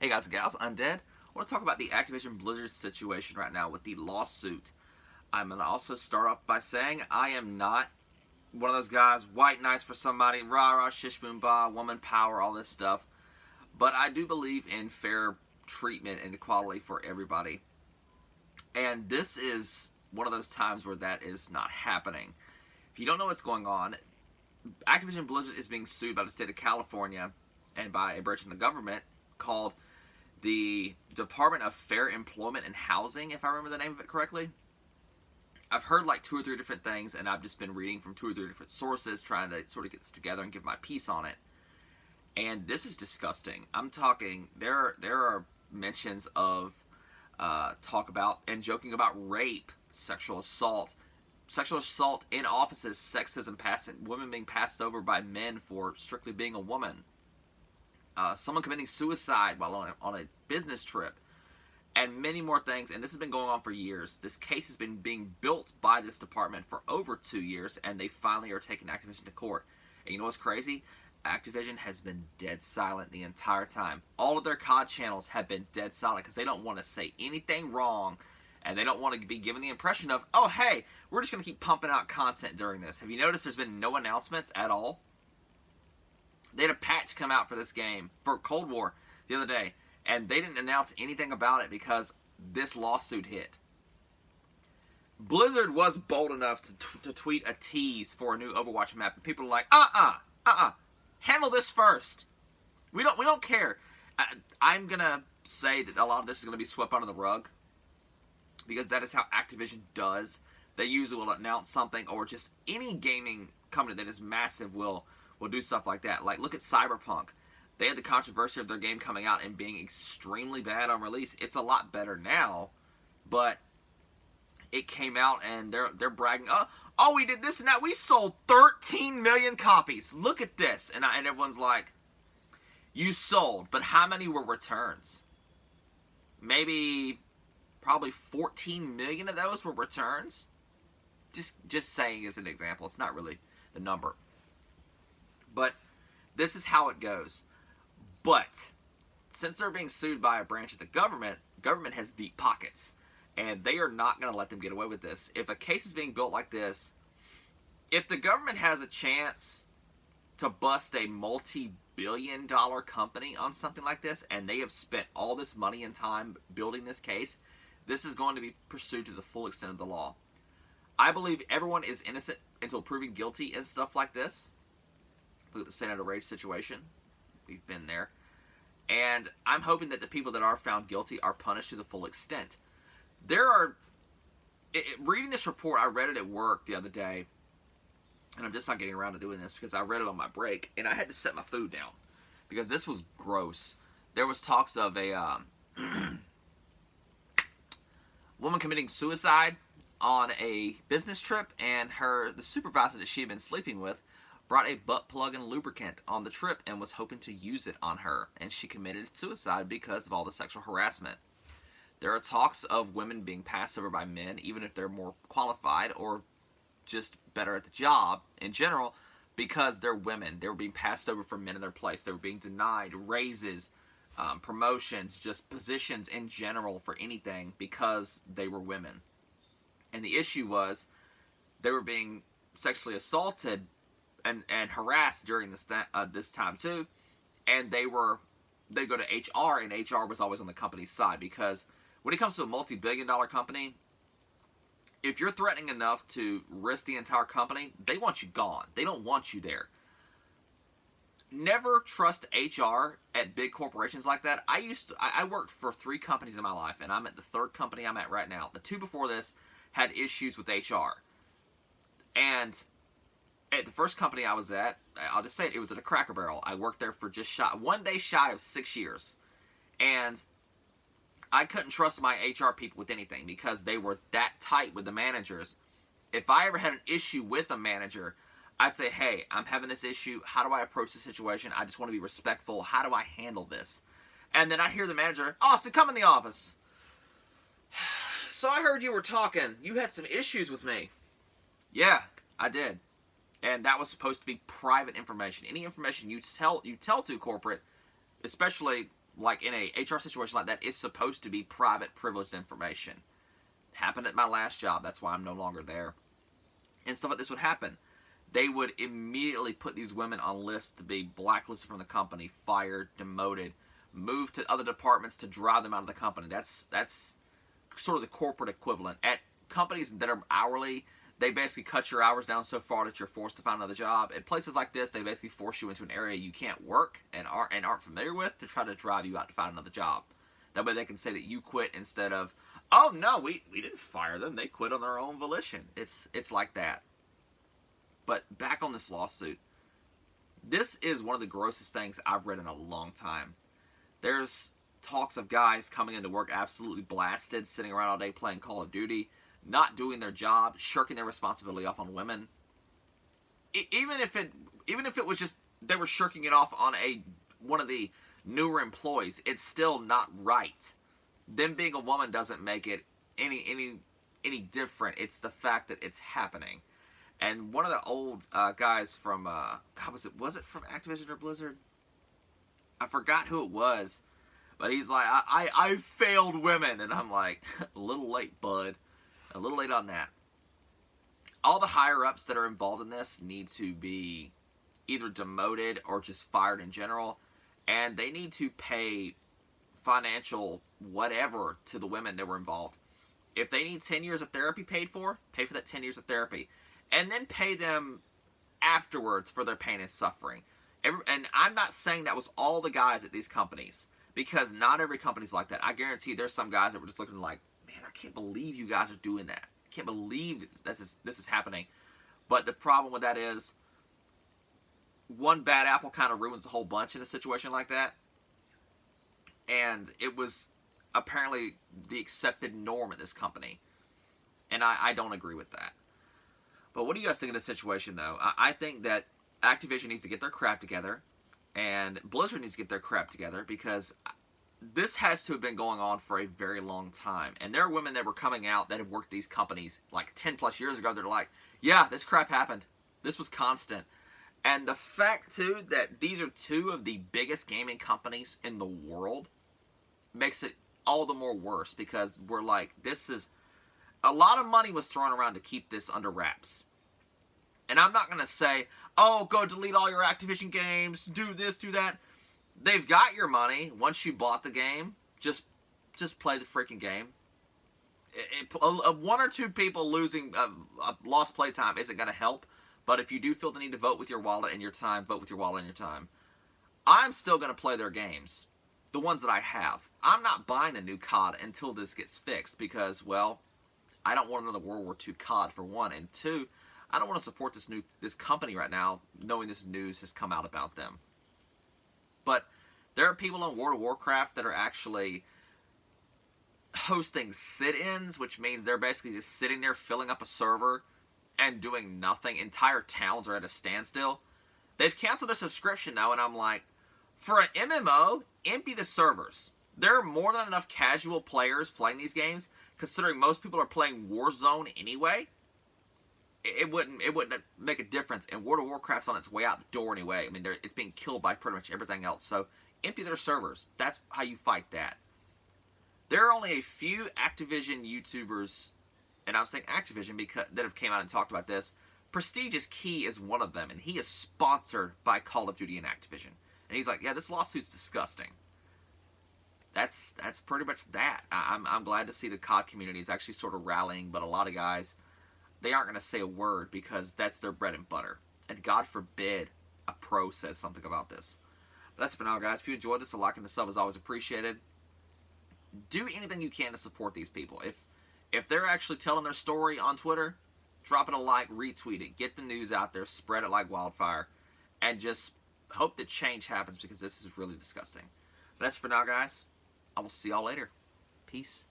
Hey guys and gals, I'm Dead. I want to talk about the Activision Blizzard situation right now with the lawsuit. I'm going to also start off by saying I am not one of those guys, white knights for somebody, rah rah, shish boom bah, woman power, all this stuff. But I do believe in fair treatment and equality for everybody. And this is one of those times where that is not happening. If you don't know what's going on, Activision Blizzard is being sued by the state of California and by a branch of the government called the Department of Fair Employment and Housing, if I remember the name of it correctly. I've heard like 2 or 3 different things, and I've just been reading from 2 or 3 different sources, trying to sort of get this together and give my piece on it. And this is disgusting. I'm talking, there are mentions of talk about and joking about rape, sexual assault in offices, sexism, women being passed over by men for strictly being a woman. Someone committing suicide while on a business trip, and many more things. And this has been going on for years. This case has been being built by this department for over 2 years, and they finally are taking Activision to court. And you know what's crazy? Activision has been dead silent the entire time. All of their COD channels have been dead silent because they don't want to say anything wrong, and they don't want to be given the impression of, oh, hey, we're just going to keep pumping out content during this. Have you noticed there's been no announcements at all? They had a patch come out for this game, for Cold War, the other day, and they didn't announce anything about it because this lawsuit hit. Blizzard was bold enough to tweet a tease for a new Overwatch map, and people are like, handle this first. We don't care. I'm gonna say that a lot of this is gonna be swept under the rug, because that is how Activision does. They usually will announce something, or just any gaming company that is massive will do stuff like that. Like, look at Cyberpunk. They had the controversy of their game coming out and being extremely bad on release. It's a lot better now, but it came out and they're bragging, oh, we did this and that. We sold 13 million copies. Look at this. And everyone's like, you sold, but how many were returns? Probably 14 million of those were returns. Just saying as an example. It's not really the number. But this is how it goes. But since they're being sued by a branch of the government has deep pockets. And they are not going to let them get away with this. If a case is being built like this, if the government has a chance to bust a multi-billion-dollar company on something like this, and they have spent all this money and time building this case, this is going to be pursued to the full extent of the law. I believe everyone is innocent until proven guilty and stuff like this. Look at the Senator Rage situation. We've been there. And I'm hoping that the people that are found guilty are punished to the full extent. Reading this report, I read it at work the other day, and I'm just not getting around to doing this because I read it on my break, and I had to set my food down because this was gross. There was talks of a woman committing suicide on a business trip, and the supervisor that she had been sleeping with brought a butt plug and lubricant on the trip and was hoping to use it on her, and she committed suicide because of all the sexual harassment. There are talks of women being passed over by men, even if they're more qualified or just better at the job in general, because they're women. They were being passed over for men in their place. They were being denied raises, promotions, just positions in general for anything because they were women. And the issue was they were being sexually assaulted and harassed during this time too, and they go to HR, and HR was always on the company's side, because when it comes to a multi-billion-dollar company, if you're threatening enough to risk the entire company, they want you gone. They don't want you there. Never trust HR at big corporations like that. I worked for 3 companies in my life, and I'm at the 3rd company I'm at right now. The 2 before this had issues with HR. And at the first company I was at, I'll just say it was at a Cracker Barrel. I worked there for just 1 day shy of 6 years. And I couldn't trust my HR people with anything because they were that tight with the managers. If I ever had an issue with a manager, I'd say, hey, I'm having this issue. How do I approach the situation? I just want to be respectful. How do I handle this? And then I'd hear the manager, Austin, come in the office. So I heard you were talking. You had some issues with me. Yeah, I did. And that was supposed to be private information. Any information you tell to corporate, especially like in a HR situation like that, is supposed to be private, privileged information. Happened at my last job. That's why I'm no longer there. And stuff like this would happen. They would immediately put these women on lists to be blacklisted from the company, fired, demoted, moved to other departments to drive them out of the company. That's sort of the corporate equivalent. At companies that are hourly, they basically cut your hours down so far that you're forced to find another job. At places like this, they basically force you into an area you can't work and aren't familiar with to try to drive you out to find another job. That way they can say that you quit instead of, oh no, we didn't fire them. They quit on their own volition. It's like that. But back on this lawsuit, this is one of the grossest things I've read in a long time. There's talks of guys coming into work absolutely blasted, sitting around all day playing Call of Duty, not doing their job, shirking their responsibility off on women. Even if it was just they were shirking it off on one of the newer employees, it's still not right. Them being a woman doesn't make it any different. It's the fact that it's happening. And one of the old guys from God, was it from Activision or Blizzard? I forgot who it was, but he's like, I failed women, and I'm like, a little late, bud. A little late on that. All the higher-ups that are involved in this need to be either demoted or just fired in general, and they need to pay financial whatever to the women that were involved. If they need 10 years of therapy paid for, pay for that 10 years of therapy, and then pay them afterwards for their pain and suffering. And I'm not saying that was all the guys at these companies, because not every company's like that. I guarantee there's some guys that were just looking like, man, I can't believe you guys are doing that. I can't believe this is happening. But the problem with that is, one bad apple kind of ruins the whole bunch in a situation like that. And it was apparently the accepted norm at this company. And I don't agree with that. But what do you guys think of this situation, though? I think that Activision needs to get their crap together, and Blizzard needs to get their crap together, because this has to have been going on for a very long time. And there are women that were coming out that have worked these companies like 10 plus years ago. They're like, yeah, this crap happened. This was constant. And the fact, too, that these are two of the biggest gaming companies in the world makes it all the more worse, because we're like, this is... A lot of money was thrown around to keep this under wraps. And I'm not going to say, oh, go delete all your Activision games, do this, do that. They've got your money. Once you bought the game, just play the freaking game. One or two people losing lost play time isn't going to help. But if you do feel the need to vote with your wallet and your time, vote with your wallet and your time. I'm still going to play their games. The ones that I have. I'm not buying the new COD until this gets fixed, because, well, I don't want another World War II COD, for one. And two, I don't want to support this company right now, knowing this news has come out about them. But there are people on World of Warcraft that are actually hosting sit-ins, which means they're basically just sitting there filling up a server and doing nothing. Entire towns are at a standstill. They've canceled their subscription now, and I'm like, for an MMO, empty the servers. There are more than enough casual players playing these games, considering most people are playing Warzone anyway. It wouldn't make a difference, and World of Warcraft's on its way out the door anyway. I mean, it's being killed by pretty much everything else, so empty their servers. That's how you fight that. There are only a few Activision YouTubers, and I'm saying Activision because that have came out and talked about this. Prestigious Key is one of them, and he is sponsored by Call of Duty and Activision. And he's like, yeah, this lawsuit's disgusting. That's pretty much that. I'm glad to see the COD community is actually sort of rallying, but a lot of guys, they aren't going to say a word because that's their bread and butter. And God forbid a pro says something about this. But that's it for now, guys. If you enjoyed this, a like and a sub is always appreciated. Do anything you can to support these people. If they're actually telling their story on Twitter, drop it a like, retweet it, get the news out there, spread it like wildfire, and just hope that change happens, because this is really disgusting. But that's it for now, guys. I will see y'all later. Peace.